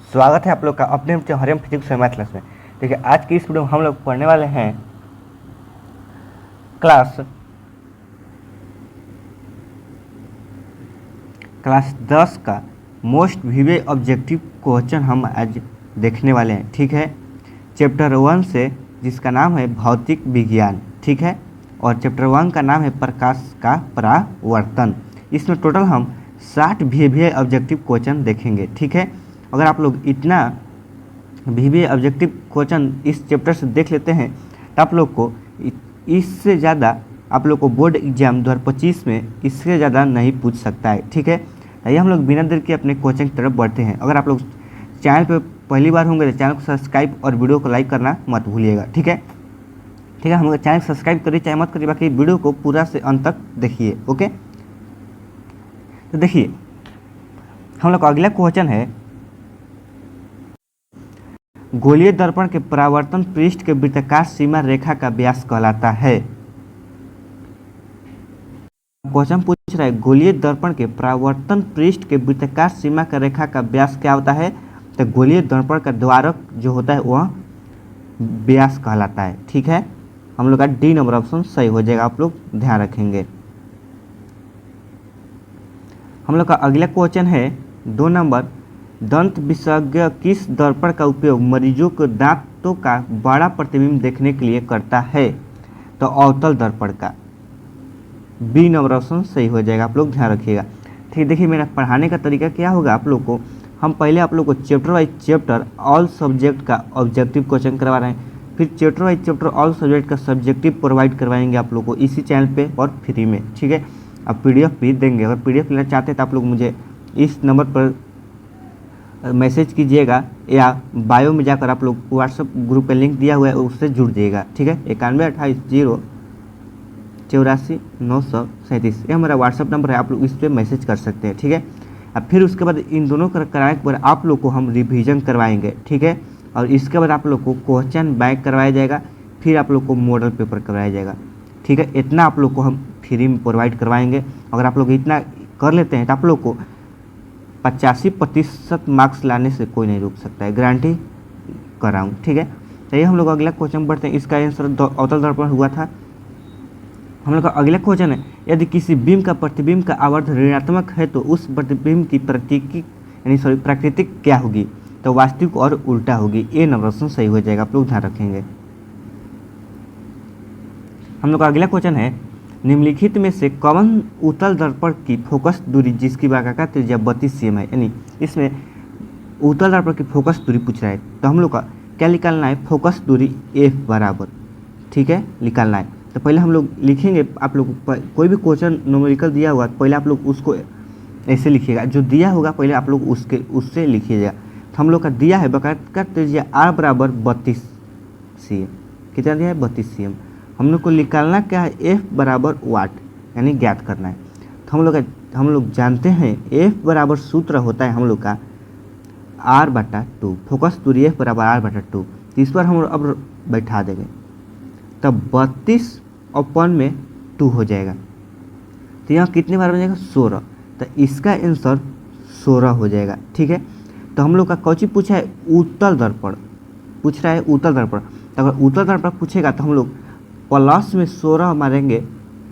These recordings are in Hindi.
स्वागत है आप लोग का अपने हरियम फिजिक्स और मैथ क्लास में। देखिए आज की इस वीडियो में हम लोग पढ़ने वाले हैं क्लास 10 का मोस्ट विवे ऑब्जेक्टिव क्वेश्चन हम आज देखने वाले हैं। ठीक है, चैप्टर 1 से, जिसका नाम है भौतिक विज्ञान। ठीक है, और चैप्टर 1 का नाम है प्रकाश का परावर्तन। इसमें टोटल हम 60 विवे ऑब्जेक्टिव क्वेश्चन देखेंगे। ठीक है, अगर आप लोग इतना विवे ऑब्जेक्टिव क्वेश्चन इस चैप्टर से देख लेते हैं तो आप लोग को इससे ज़्यादा आप लोग को बोर्ड एग्जाम 2025 में इससे ज़्यादा नहीं पूछ सकता है। ठीक है, ये हम लोग बिना देर के अपने कोचिंग की तरफ बढ़ते हैं। अगर आप लोग चैनल पर पहली बार होंगे तो चैनल को सब्सक्राइब और वीडियो को लाइक करना मत भूलिएगा। ठीक है, हम लोग चैनल सब्सक्राइब करिए चाहे मत करिए, बाकी वीडियो को पूरा से अंत तक देखिए। ओके, तो देखिए हम लोग का अगला क्वेश्चन है, गोलीय दर्पण के परावर्तन पृष्ठ के वृत्ताकार सीमा रेखा का व्यास कहलाता है। क्वेश्चन पूछ रहा है गोलीय दर्पण के परावर्तन पृष्ठ के वृत्ताकार सीमा का रेखा का व्यास क्या होता है। तो गोलीय दर्पण का द्वारक जो होता है वह व्यास कहलाता है। ठीक है, हम लोग का डी नंबर ऑप्शन सही हो जाएगा, आप लोग ध्यान रखेंगे। हम लोग का अगला क्वेश्चन है 2 नंबर, दंत विशेषज्ञ किस दर्पण का उपयोग मरीजों को दांतों का बड़ा प्रतिबिंब देखने के लिए करता है। तो अवतल दर्पण का, बी नंबर ऑप्शन सही हो जाएगा, आप लोग ध्यान रखिएगा। ठीक, देखिए मेरा पढ़ाने का तरीका क्या होगा, आप लोग को हम पहले आप लोग को chapter wise chapter all subject का ऑब्जेक्टिव क्वेश्चन करवा रहे हैं, फिर chapter wise chapter all subject का सब्जेक्टिव प्रोवाइड करवाएंगे आप लोग को इसी चैनल पे और फ्री में। ठीक है, अब PDF भी देंगे। अगर PDF लेना चाहते हैं तो आप लोग मुझे इस नंबर पर मैसेज कीजिएगा या बायो में जाकर आप लोग व्हाट्सएप ग्रुप का लिंक दिया हुआ है उससे जुड़ जाइएगा। ठीक है, 9128084937 ये हमारा व्हाट्सएप नंबर है, आप लोग इस पर मैसेज कर सकते हैं। ठीक है, अब फिर उसके बाद इन दोनों का कराने के बाद आप लोग को हम रिवीजन करवाएंगे। ठीक है, और इसके बाद आप लोग को क्वेश्चन बैंक करवाया जाएगा, फिर आप लोग को मॉडल पेपर करवाया जाएगा। ठीक है, इतना आप लोग को हम फ्री में प्रोवाइड करवाएंगे। अगर आप लोग इतना कर लेते हैं तो आप लोग को 85% मार्क्स लाने से कोई नहीं रोक सकता है, गारंटी कर रहा हूँ। ठीक है, तो ये हम लोग अगला क्वेश्चन बढ़ते हैं। इसका आंसर अवतल दर्पण हुआ था। हम लोग का अगला क्वेश्चन है, यदि किसी बीम का प्रतिबिंब का आवर्त ऋणात्मक है तो उस प्रतिबिंब की प्राकृतिक क्या होगी। तो वास्तविक और उल्टा होगी। ए नंबर ऑप्शन सही हो जाएगा, आप लोग ध्यान रखेंगे। हम लोग का अगला क्वेश्चन है, निम्नलिखित में से कौन उत्तल दर्पण की फोकस दूरी जिसकी वर्गाकार त्रिज्या 32 cm है। यानी इसमें उत्तल दर्पण की फोकस दूरी पूछ रहा है, तो हम लोग का क्या निकालना है, फोकस दूरी F बराबर, ठीक है, निकालना है। तो पहले हम लोग लिखेंगे, आप लोग कोई भी क्वेश्चन न्यूमेरिकल दिया होगा तो पहले आप लोग उसको ऐसे लिखिएगा, जो दिया होगा पहले आप लोग उससे लिखिएगा। तो हम लोग का दिया है वर्गाकार त्रिज्या R बराबर 32 cm। कितना दिया है, 32 cm। हम लोग को निकालना क्या है, F बराबर वाट, यानी ज्ञात करना है। तो हम लोग जानते हैं F बराबर सूत्र होता है हम लोग का R/2, फोकस दूरी F बराबर R/2। तो इस पर हम अब बैठा देंगे, तब 32/2 हो जाएगा। तो यहाँ कितने बार बन जाएगा, 16। तो इसका आंसर 16 हो जाएगा। ठीक है, तो हम लोग का कौची पूछा है, उत्तल दर्पण पूछ रहा है, उत्तल दर्पण। तो अगर उत्तल दर्पण पूछेगा तो हम लोग प्लस में 16 मारेंगे।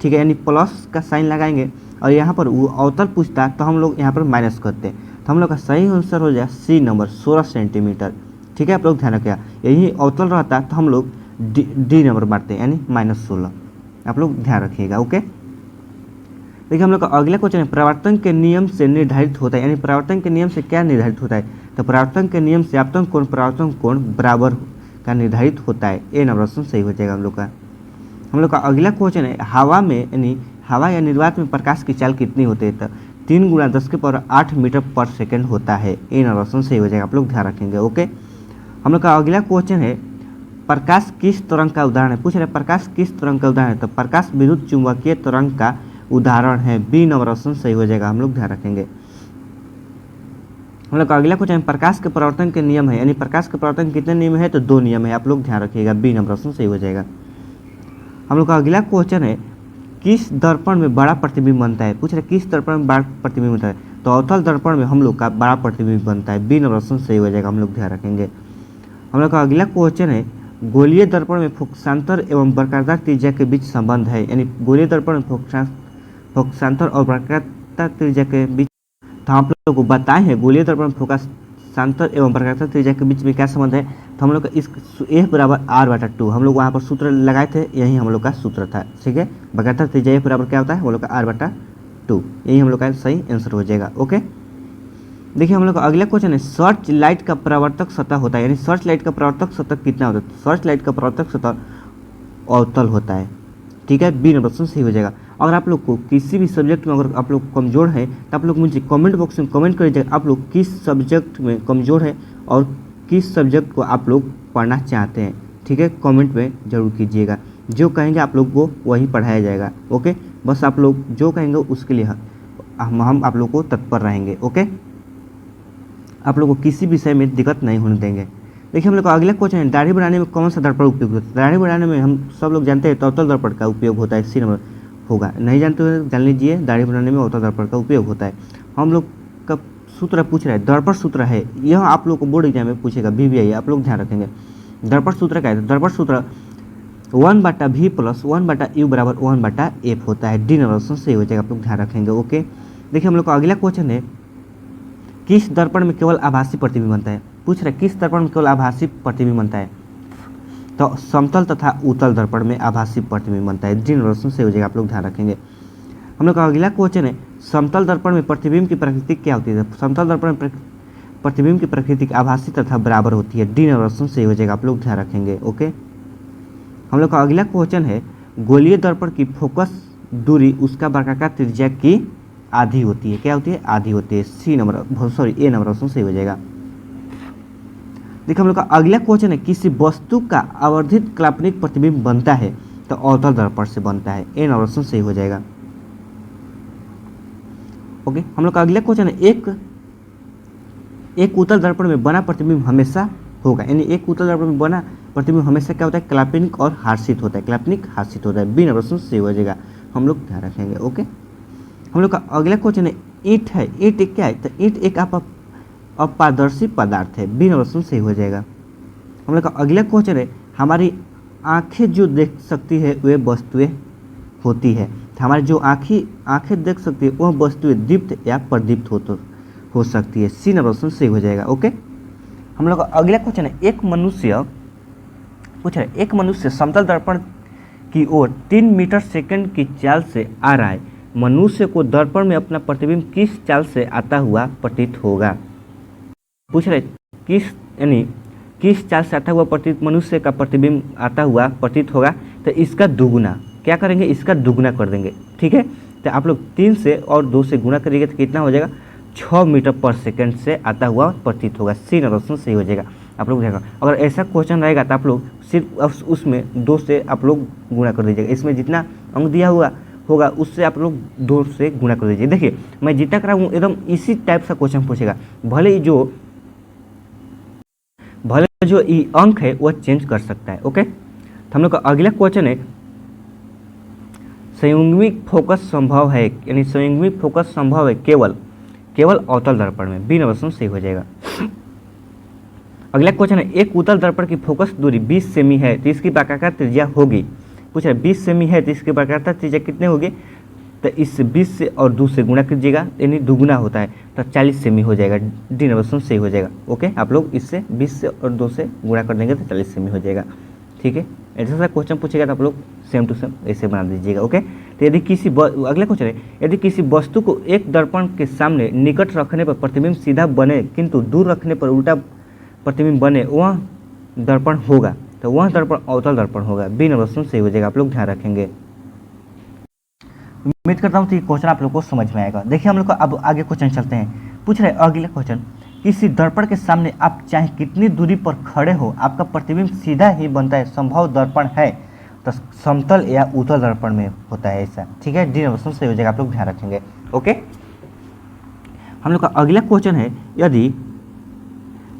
ठीक है, यानी प्लस का साइन लगाएंगे, और यहाँ पर वो अवतल पूछता तो हम लोग यहाँ पर माइनस करते हैं। तो हम लोग का सही आंसर हो जाए सी नंबर, 16 सेंटीमीटर। ठीक है, आप लोग ध्यान रखिएगा। यही अवतल रहता तो हम लोग डी नंबर मारते हैं, यानी -16। आप लोग ध्यान रखिएगा। ओके, देखिए हम लोग का अगला क्वेश्चन है, परावर्तन के नियम से निर्धारित होता है। यानी परावर्तन के नियम से क्या निर्धारित होता है। तो परावर्तन के नियम से आपतन कोण परावर्तन कोण बराबर का निर्धारित होता है। ए नंबर ऑप्शन सही हो जाएगा हम लोग का। हम लोग का अगला क्वेश्चन है, हवा में यानी हवा या निर्वात में प्रकाश की चाल कितनी होती है। तो 3 × 10⁸ मीटर/सेकंड होता है। ए नंबर ऑप्शन सही हो जाएगा, आप लोग ध्यान रखेंगे। ओके, हम लोग का अगला क्वेश्चन है, प्रकाश किस तरंग का उदाहरण है। पूछ रहे प्रकाश किस तरंग का उदाहरण है। तो प्रकाश विद्युत चुंबकीय तरंग का उदाहरण है। बी नंबर ऑप्शन सही हो जाएगा, हम लोग ध्यान रखेंगे। हम लोग का अगला क्वेश्चन, प्रकाश के परावर्तन के नियम है। यानी प्रकाश के परावर्तन कितने नियम है, तो 2 नियम है, आप लोग ध्यान रखिएगा। बी नंबर ऑप्शन सही हो जाएगा। हम लोग का अगला क्वेश्चन है, किस दर्पण में बड़ा प्रतिबिंब बनता है। पूछ रहे किस दर्पण में बड़ा प्रतिबिंब बनता है। तो अवतल दर्पण में हम लोग का बड़ा प्रतिबिंब बनता है। बी नंबर ऑप्शन सही हो जाएगा, हम लोग ध्यान रखेंगे। हम लोग का अगला क्वेश्चन है गोलीय दर्पण में फोकसांतर एवं वर्गाकार त्रिज्या के बीच संबंध है। यानी गोलीय दर्पण में फोकसांतर और वर्गाकार त्रिज्या के बीच, तो हम लोग को बताए हैं गोलीय दर्पण में फोकसांतर एवं वर्गाकार त्रिज्या के बीच में क्या संबंध है। तो हम लोग का इस F बराबर R/2 हम लोग वहाँ पर सूत्र लगाए थे, यही हम लोग का सूत्र था। ठीक है, वर्गाकार त्रिज्या F बराबर क्या होता है, हम लोग का R/2, यही हम लोग का सही आंसर हो जाएगा। ओके, देखिए हम लोग का अगला क्वेश्चन है सर्च लाइट का परावर्तक सतह होता है। यानी सर्च लाइट का परावर्तक सतह कितना होता है, तो सर्च लाइट का परावर्तक सतह अवतल होता है। ठीक है, बी नंबर ऑप्शन सही हो जाएगा। अगर आप लोग को किसी भी सब्जेक्ट में अगर आप लोग कमज़ोर हैं तो आप लोग मुझे कमेंट बॉक्स में कमेंट करिएगा आप लोग किस सब्जेक्ट में कमज़ोर है और किस सब्जेक्ट को आप लोग पढ़ना चाहते हैं। ठीक है, कमेंट में ज़रूर कीजिएगा, जो कहेंगे आप लोग को वही पढ़ाया जाएगा। ओके, बस आप लोग जो कहेंगे उसके लिए हम आप लोग को तत्पर रहेंगे। ओके, आप लोग को किसी विषय में दिक्कत नहीं होने देंगे। देखिए हम लोग का अगला क्वेश्चन है दाढ़ी बनाने में कौन सा दर्पण उपयोग होता है। दाढ़ी बनाने में हम सब लोग जानते हैं तो अवतल दर्पण का उपयोग होता है, सी नंबर होगा। नहीं जानते हुए जान लीजिए दाढ़ी बनाने में अवतल दर्पण का उपयोग होता है। हम लोग का सूत्र पूछ रहा है, दर्पण सूत्र है, यह आप लोग को बोर्ड एग्जाम में पूछेगा, VVI, आप लोग ध्यान रखेंगे। दर्पण सूत्र क्या है, दर्पण सूत्र 1/V + 1/U = 1/F होता है। डी नंबर ऑप्शन सही हो जाएगा, आप लोग ध्यान रखेंगे। ओके, देखिए हम लोग का अगला क्वेश्चन है किस दर्पण में केवल आभासी प्रतिबिंब बनता है। पूछ रहे किस दर्पण में केवल आभासी प्रतिबिंब बनता है, तो समतल तथा उत्तल दर्पण में आभासी प्रतिबिंब बनता है। डी नंबर ऑप्शन सही हो जाएगा, आप लोग ध्यान रखेंगे। हम लोग का अगला क्वेश्चन है समतल दर्पण में प्रतिबिंब की प्रकृति क्या होती है। समतल दर्पण में प्रतिबिंब की प्रकृति आभासी तथा बराबर होती है। डी नंबर ऑप्शन सही हो जाएगा, आप लोग ध्यान रखेंगे। ओके, हम लोग का अगला क्वेश्चन है गोलीय दर्पण की फोकस दूरी उसका वर्गाकार त्रिज्या की आधी होती है। क्या होती है, आधी होती है। ए नंबर ऑप्शन सही हो जाएगा। देखिए हम लोग का अगला क्वेश्चन है किसी वस्तु का आवर्धित काल्पनिक प्रतिबिंब बनता है तो अवतल दर्पण से बनता है। ए नंबर ऑप्शन सही हो जाएगा। ओके, हम लोग का अगला क्वेश्चन है एक उत्तल दर्पण में बना प्रतिबिंब हमेशा होगा। यानी एक उत्तल दर्पण में बना प्रतिबिंब हमेशा क्या होता है, काल्पनिक और हार्सित होता है। काल्पनिक हार्सित होता है। बी नंबर ऑप्शन सही हो जाएगा, हम लोग ध्यान रखेंगे। ओके, हम लोग का अगला क्वेश्चन है ईंट है। ईंट एक क्या है, तो ईंट एक अपारदर्शी पदार्थ है। बी नंबर ऑप्शन सही हो जाएगा। हम लोग का अगला क्वेश्चन है हमारी आंखें जो देख सकती है वे वस्तुएं होती है। हमारी जो आंखें देख सकती है वह वस्तुएं दीप्त या प्रदीप्त हो सकती है। सी नंबर ऑप्शन सही हो जाएगा। ओके, हम लोग का अगला क्वेश्चन है एक मनुष्य समतल दर्पण की ओर 3 मीटर सेकंड की चाल से आ रहा है। मनुष्य को दर्पण में अपना प्रतिबिंब किस चाल से आता हुआ प्रतीत होगा। पूछ रहे किस चाल से आता हुआ मनुष्य का प्रतिबिंब आता हुआ प्रतीत होगा, तो इसका दुगुना क्या करेंगे, इसका दुगुना कर देंगे। ठीक है, तो आप लोग 3 से और 2 से गुणा करिएगा तो कितना हो जाएगा, 6 मीटर पर सेकंड से आता हुआ प्रतीत होगा। सी नंबर ऑप्शन सही हो जाएगा, आप लोग देखा। अगर ऐसा क्वेश्चन रहेगा तो आप लोग सिर्फ उसमें 2 से आप लोग गुणा कर दीजिएगा। इसमें जितना अंक दिया हुआ होगा उससे आप लोग 2 से गुणा कर दीजिए। देखिए मैं जितना करा हूँ एकदम इसी टाइप का क्वेश्चन पूछेगा, भले जो अंक है वह चेंज कर सकता है। ओके, तो हम लोग का अगला क्वेश्चन है संयुग्मिक फोकस संभव है। यानी संयुग्मिक फोकस संभव है केवल अवतल दर्पण में। बी नंबर सही हो जाएगा। अगला क्वेश्चन है एक उत्तल दर्पण की फोकस दूरी 20 सेमी है तो इसकी वर्गाकार त्रिज्या होगी। पूछ रहा है 20 सेमी है तो इसकी वर्गाकार त्रिज्या कितने होगी, तो इस 20 से और 2 से गुणा कीजिएगा, यानी दुगुना होता है तो 40 सेमी हो जाएगा। डी नंबर सही हो जाएगा। ओके, आप लोग इससे 20 से और 2 से गुणा कर देंगे तो 40 सेमी हो जाएगा। ठीक है, ऐसा क्वेश्चन पूछेगा तो आप लोग सेम टू सेम ऐसे बना दीजिएगा। ओके, तो यदि अगला क्वेश्चन है यदि किसी वस्तु को एक दर्पण के सामने निकट रखने पर प्रतिबिंब सीधा बने किंतु दूर रखने पर उल्टा प्रतिबिंब बने, वह दर्पण होगा, तो वह दर्पण अवतल दर्पण होगा। बी नंबर सही हो जाएगा, आप लोग ध्यान रखेंगे। उम्मीद करता हूँ तो ये क्वेश्चन आप लोग को समझ में आएगा। देखिए हम लोग का अब आगे क्वेश्चन चलते हैं। पूछ रहे अगला क्वेश्चन किसी दर्पण के सामने आप चाहे कितनी दूरी पर खड़े हो आपका प्रतिबिंब सीधा ही बनता है। संभव दर्पण है तो समतल या उत्तल दर्पण में होता है ऐसा। ठीक है, डी नंबर सही हो जाएगा, आप लोग ध्यान रखेंगे। ओके, हम लोग का अगला क्वेश्चन है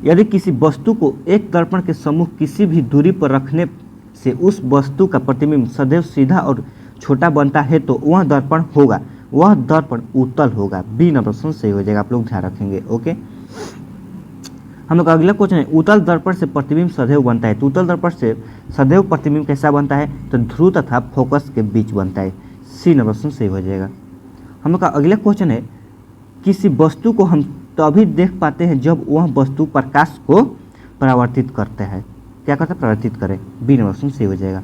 यदि किसी वस्तु को एक दर्पण के सम्मुख किसी भी दूरी पर रखने से उस वस्तु का प्रतिबिंब सदैव सीधा और छोटा बनता है तो वह दर्पण होगा। वह दर्पण उत्तल होगा। बी नंबर ऑप्शन सही हो जाएगा, आप लोग ध्यान रखेंगे। ओके, हम लोग का अगला क्वेश्चन है, उत्तल दर्पण से प्रतिबिंब सदैव बनता है। तो उत्तल दर्पण से सदैव प्रतिबिंब कैसा बनता है? तो ध्रुव तथा फोकस के बीच बनता है। सी नंबर ऑप्शन सही हो जाएगा। हम लोग का अगला क्वेश्चन है, किसी वस्तु को हम तभी देख पाते हैं जब वह वस्तु प्रकाश को परावर्तित करता है। क्या करता है? परावर्तित करे। बी नंबर ऑप्शन सही हो जाएगा।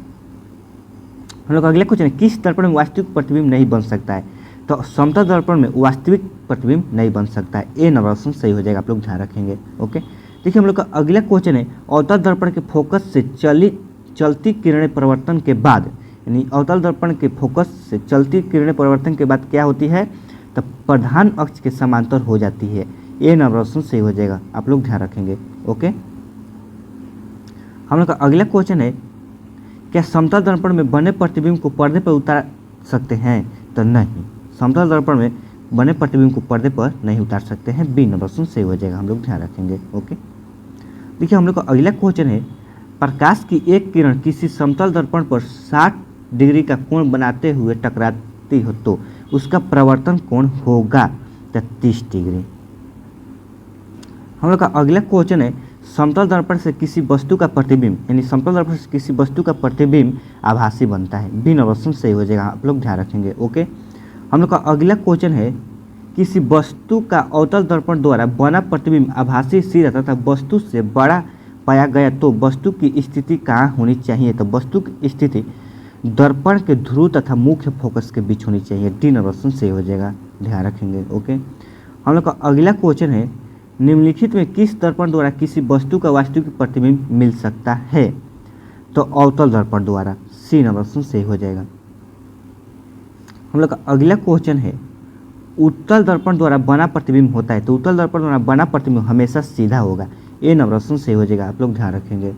हम लोग का अगला क्वेश्चन है, किस दर्पण में वास्तविक प्रतिबिंब नहीं बन सकता है? तो समतल दर्पण में वास्तविक प्रतिबिंब नहीं बन सकता है। ए नंबर ऑप्शन सही हो जाएगा, आप लोग ध्यान रखेंगे। ओके, देखिए हम लोग का अगला क्वेश्चन है, अवतल दर्पण के फोकस से चलती किरणें परिवर्तन के बाद, यानी अवतल दर्पण के फोकस से चलती किरणें परिवर्तन के बाद क्या होती है? तो प्रधान अक्ष के समांतर हो जाती है। ए नंबर ऑप्शन सही हो जाएगा, आप लोग ध्यान रखेंगे। ओके, हम लोग का अगला क्वेश्चन है, क्या समतल दर्पण में बने प्रतिबिंब को पर्दे पर उतार सकते हैं? तो नहीं, समतल दर्पण में बने प्रतिबिंब को पर्दे पर नहीं उतार सकते हैं। बी नंबर ऑप्शन सही हो जाएगा, हम लोग ध्यान रखेंगे। ओके, देखिए हम लोग का अगला क्वेश्चन है, प्रकाश की एक किरण किसी समतल दर्पण पर 60 डिग्री का कोण बनाते हुए टकराती हो तो उसका प्रवर्तन कोण होगा 30 डिग्री। हम लोग का अगला क्वेश्चन है, समतल दर्पण से किसी वस्तु का प्रतिबिंब, यानी समतल दर्पण से किसी वस्तु का प्रतिबिंब आभासी बनता है। बी नंबर ऑप्शन सही हो जाएगा, आप लोग ध्यान रखेंगे। ओके, हम लोग का अगला क्वेश्चन है, किसी वस्तु का अवतल दर्पण द्वारा बना प्रतिबिंब आभासी सिरा तथा वस्तु से बड़ा पाया गया तो वस्तु की स्थिति कहाँ होनी चाहिए? तो वस्तु की स्थिति दर्पण के ध्रुव तथा मुख्य फोकस के बीच होनी चाहिए। डी नंबर ऑप्शन सही हो जाएगा, ध्यान रखेंगे। ओके, हम लोग का अगला क्वेश्चन है, निम्नलिखित में किस दर्पण द्वारा किसी वस्तु का वास्तविक प्रतिबिंब मिल सकता है? तो अवतल दर्पण द्वारा। सी नंबर ऑप्शन सही हो जाएगा। हम लोग का अगला क्वेश्चन है, उत्तल दर्पण द्वारा बना प्रतिबिंब होता है। तो उत्तल दर्पण द्वारा बना प्रतिबिंब हमेशा सीधा होगा। ए नंबर ऑप्शन सही हो जाएगा, आप लोग ध्यान रखेंगे।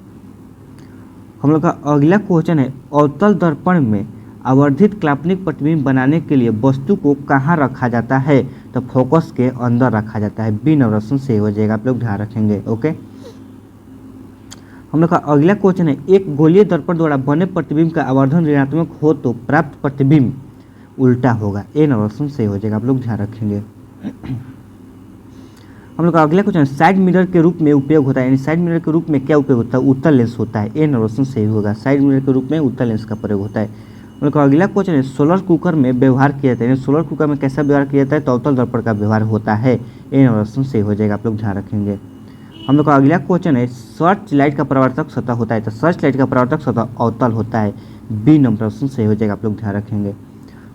हम लोग का अगला क्वेश्चन है, अवतल दर्पण में आवर्धित काल्पनिक प्रतिबिंब बनाने के लिए वस्तु को कहाँ रखा जाता है? तो फोकस के अंदर रखा जाता है। बी नंबर ऑप्शन सही हो जाएगा, आप लोग ध्यान रखेंगे। ओके, हम लोग का अगला क्वेश्चन है, एक गोलीय दर्पण द्वारा बने प्रतिबिंब का आवर्धन ऋणात्मक हो तो प्राप्त प्रतिबिंब उल्टा होगा। ए नंबर ऑप्शन सही हो जाएगा, आप लोग ध्यान रखेंगे। हम लोग का अगला क्वेश्चन, साइड मिरर के रूप में उपयोग होता है, यानी साइड मिरर के रूप में क्या उपयोग होता है? उत्तल लेंस होता है। ए नंबर ऑप्शन सही होगा, साइड मिरर के रूप में उत्तल लेंस का प्रयोग होता है। हम लोग का अगला क्वेश्चन है, सोलर कुकर में व्यवहार किया जाता है, यानी सोलर कुकर में कैसा व्यवहार किया जाता है? तो अवतल दर्पण का व्यवहार होता है। ए नंबर ऑप्शन सही हो जाएगा, आप लोग ध्यान रखेंगे। हम लोग का अगला क्वेश्चन है, सर्च लाइट का परावर्तक सतह होता है। तो सर्च लाइट का परावर्तक सतह अवतल होता है। बी नंबर ऑप्शन सही हो जाएगा, आप लोग ध्यान रखेंगे।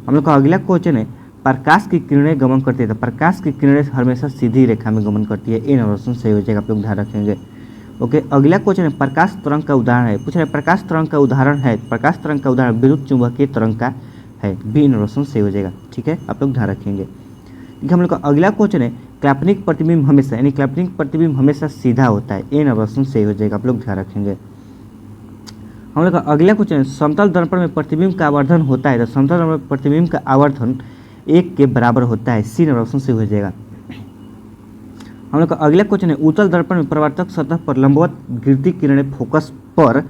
हम लोग का अगला क्वेश्चन है, प्रकाश की किरणें गमन करती है। तो प्रकाश की किरणें हमेशा सीधी रेखा में गमन करती है। ए नंबर ऑप्शन सही हो जाएगा, आप लोग ध्यान रखेंगे। ओके, अगला क्वेश्चन है, प्रकाश तरंग का उदाहरण है। पूछ रहे प्रकाश तरंग का उदाहरण है, प्रकाश तरंग का उदाहरण विद्युत चुंबकीय तरंग का है। बी नंबर ऑप्शन सही हो जाएगा, ठीक है, आप लोग ध्यान रखेंगे। देखिए हम लोग का अगला क्वेश्चन है, काल्पनिक प्रतिबिंब हमेशा, यानी काल्पनिक प्रतिबिंब हमेशा सीधा होता है। ए नंबर ऑप्शन सही हो जाएगा, आप लोग ध्यान रखेंगे। हम लोग का अगला क्वेश्चन है, समतल दर्पण में प्रतिबिंब का आवर्धन होता है। तो समतल दर्पण में प्रतिबिंब का आवर्धन 1 के बराबर होता है। सी नंबर ऑप्शन सही हो जाएगा। हम लोग का अगला क्वेश्चन है, उत्तल दर्पण में परावर्तक सतह पर लंबवत गिरती किरणें फोकस पर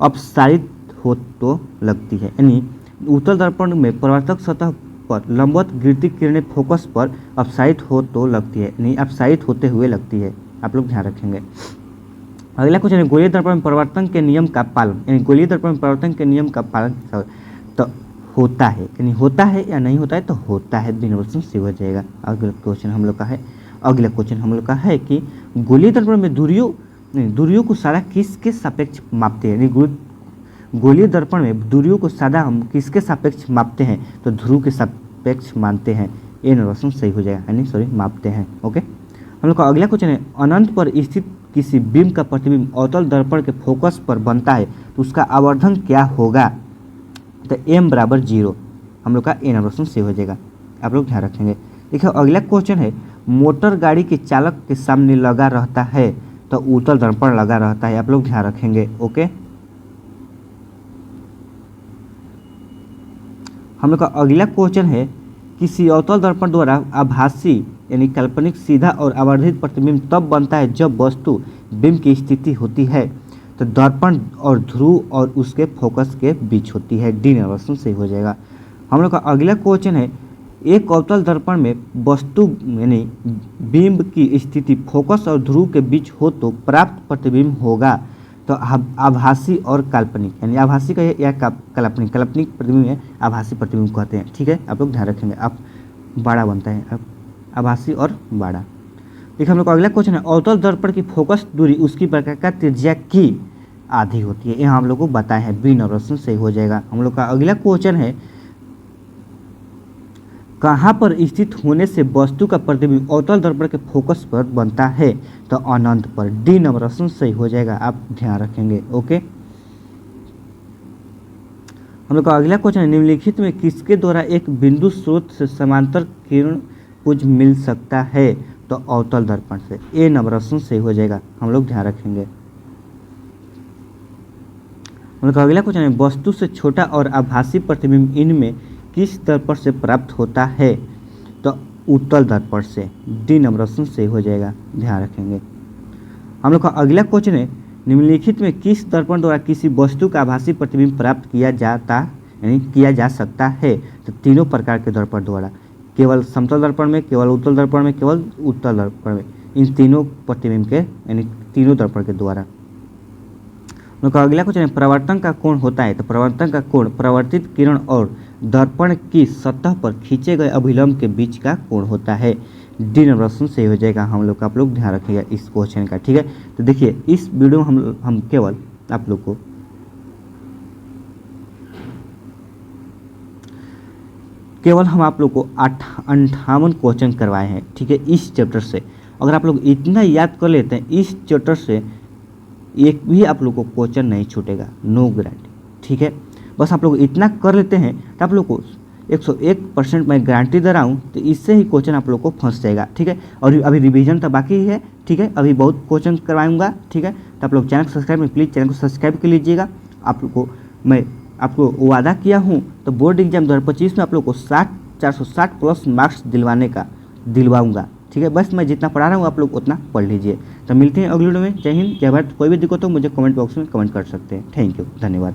अपसारित हो तो लगती है, यानी उत्तल दर्पण में परावर्तक सतह पर लंबवत गिरती किरणें फोकस पर अपसारित हो तो लगती है, यानी अपसारित होते हुए लगती है। आप लोग ध्यान रखेंगे। अगला क्वेश्चन है, गोलीय दर्पण में परिवर्तन के नियम का पालन, यानी गोलीय दर्पण में परिवर्तन के नियम का पालन तो होता है, यानी होता है या नहीं होता है? तो होता है। बी नंबर ऑप्शन सही हो जाएगा। अगला क्वेश्चन हम लोग का है, अगला क्वेश्चन हम लोग का है कि गोलीय दर्पण में दूरियों को सादा किसके सापेक्ष मापते हैं? यानी गोलीय दर्पण में दूरियों को सादा हम किसके सापेक्ष मापते हैं? तो ध्रुव के सापेक्ष मानते हैं। ए नंबर ऑप्शन सही हो जाएगा, यानी मापते हैं। ओके, हम लोग का अगला क्वेश्चन है, अनंत पर स्थित किसी बिंब का प्रतिबिंब अवतल दर्पण के फोकस पर बनता है तो उसका आवर्धन क्या होगा? तो m बराबर 0। हम लोग का ए नंबर ऑप्शन सही हो जाएगा, आप लोग ध्यान रखेंगे। देखिए अगला क्वेश्चन है, मोटर गाड़ी के चालक के सामने लगा रहता है तो उत्तल दर्पण लगा रहता है। आप लोग ध्यान रखेंगे। ओके, हम लोग का अगला क्वेश्चन है, किसी अवतल दर्पण द्वारा आभासी यानी काल्पनिक सीधा और आवर्धित प्रतिबिंब तब बनता है जब वस्तु बिंब की स्थिति होती है तो दर्पण और ध्रुव और उसके फोकस के बीच होती है। डी नंबर ऑप्शन सही हो जाएगा। हम लोग का अगला क्वेश्चन है, एक अवतल दर्पण में वस्तु यानी बिंब की स्थिति फोकस और ध्रुव के बीच हो तो प्राप्त प्रतिबिंब होगा। तो आभासी और काल्पनिक, यानी आभासी का या काल्पनिक, काल्पनिक प्रतिबिंब है आभासी प्रतिबिंब कहते हैं। ठीक है, आप लोग ध्यान रखेंगे। आप बाड़ा बनता है अब आभासी और बाड़ा। देखिए हम लोग का अगला क्वेश्चन है, अवतल दर्पण की फोकस दूरी उसकी प्रकाश त्रिज्या की आधी होती है। यहाँ हम लोग को बताया है, बी नंबर ऑप्शन सही हो जाएगा। हम लोग का अगला क्वेश्चन है, कहाँ पर स्थित होने से वस्तु का प्रतिबिंब अवतल दर्पण के फोकस पर बनता है? तो अनंत पर, डी नंबर ऑप्शन सही हो जाएगा। आप ध्यान रखेंगे। ओके, हम लोग का अगला क्वेश्चन है, निम्नलिखित में किसके द्वारा एक बिंदु स्रोत से समांतर किरण पुंज मिल सकता है? तो अवतल दर्पण से, ए नंबर ऑप्शन सही हो जाएगा। हम लोग ध्यान रखेंगे। हम लोग का अगला क्वेश्चन है, वस्तु से छोटा और आभासी प्रतिबिंब इनमें किस दर्पण से प्राप्त होता है? तो उत्तल दर्पण से, डी नंबर ऑप्शन सही हो जाएगा। ध्यान रखेंगे। हम लोग का अगला क्वेश्चन है, निम्नलिखित में किस दर्पण द्वारा किसी वस्तु का आभासी प्रतिबिंब प्राप्त किया जा सकता है? तो तीनों प्रकार के दर्पण द्वारा, केवल समतल दर्पण में, केवल उत्तल दर्पण में, केवल उत्तल दर्पण में, इन तीनों प्रतिबिंब के यानी तीनों दर्पण के द्वारा। हम लोग का अगला क्वेश्चन है, परावर्तन का कोण होता है? तो परावर्तन का कोण परावर्तित किरण और दर्पण की सतह पर खींचे गए अभिलंब के बीच का कोण होता है। डी नंबर ऑप्शन सही हो जाएगा। हम लोग का, आप लोग ध्यान रखिएगा इस क्वेश्चन का। ठीक है, तो देखिए इस वीडियो में हम केवल आप लोग को हम आप लोग को 58 क्वेश्चन करवाए हैं। ठीक है, इस चैप्टर से अगर आप लोग इतना याद कर लेते हैं, इस चैप्टर से एक भी आप लोग को क्वेश्चन नहीं छूटेगा, नो गारंटी। ठीक है, बस आप लोग इतना कर लेते हैं तो आप लोग को 101% मैं गारंटी दे रहा हूँ, तो इससे ही क्वेश्चन आप लोग को फंस जाएगा। ठीक है, और अभी रिवीजन तो बाकी ही है। ठीक है, अभी बहुत क्वेश्चन करवाऊंगा। ठीक है, तो आप लोग चैनल को सब्सक्राइब में प्लीज़ चैनल को सब्सक्राइब कर लीजिएगा। आप लोग को मैं आपको वादा किया हूँ, तो बोर्ड एग्जाम 2025 में आप लोग को 460 प्लस मार्क्स दिलवाऊंगा। ठीक है, बस मैं जितना पढ़ा रहा हूँ आप लोग उतना पढ़ लीजिए। तो मिलते हैं अगले वीडियो में। जय हिंद, जय भारत। कोई भी दिक्कत हो मुझे कमेंट बॉक्स में कमेंट कर सकते हैं। थैंक यू, धन्यवाद।